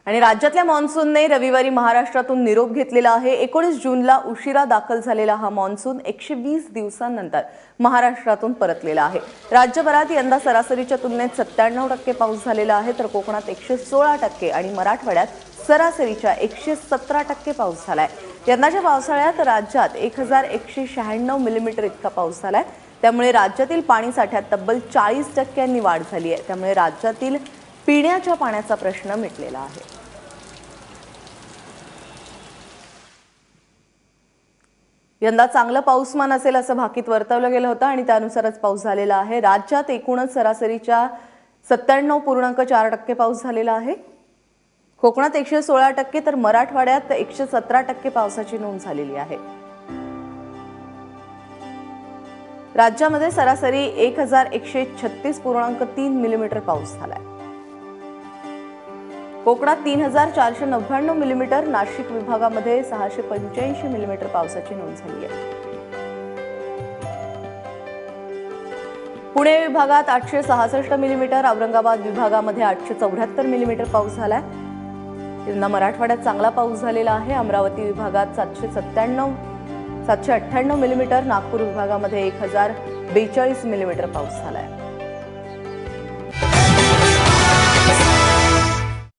आणि राज्यातल्या मान्सूनने रविवारी महाराष्ट्रातून निरोप घेतलेला आहे। 19 जूनला उशिरा दाखल झालेला हा मान्सून 120 दिवसांनंतर महाराष्ट्रातून परतलेला आहे। राज्यभरात यंदा सरासरीच्या तुलनेत 97% पाऊस झालेला आहे, तर कोकणात 116% आणि मराठवाड्यात सरासरीच्या 117% पाऊस झालाय। यंदाच्या पावसाळ्यात राज्यात 1196 मिलीमीटर इतका पाऊस झालाय। त्यामुळे राज्यातील पाणी साठ्यात तब्बल 40% वाढ झाली आहे। त्यामुळे राज्यातील पिण्याच्या पाण्याचा प्रश्न मिटलेला आहे। यंदा चांगलं पाऊसमान असेल असं भाकीत वर्तवलं गेलं होतं आणि त्यानुसारच पाऊस झालेला आहे। राज्यात एकूणच सरासरीच्या 97.4% पाऊस झालेला आहे। कोकणात 116% तर मराठवाड्यात 117% पावसाची नोंद झालेली आहे। राज्यामध्ये सरासरी 1136.3 मिलीमीटर पाऊस झालाय। कोकणात 3499 मिलीमीटर, नाशिक विभागामध्ये 685 मिलीमीटर पावसाची नोंद झाली आहे। पुणे विभागात 866 मिलीमीटर, औरंगाबाद विभागामध्ये 874 मिलीमीटर पाऊस झालाय। यंदा मराठवाड्यात चांगला पाऊस झालेला आहे। अमरावती विभागात 798 मिलीमीटर, नागपूर विभागामध्ये 1042 मिलीमीटर पाऊस झालाय।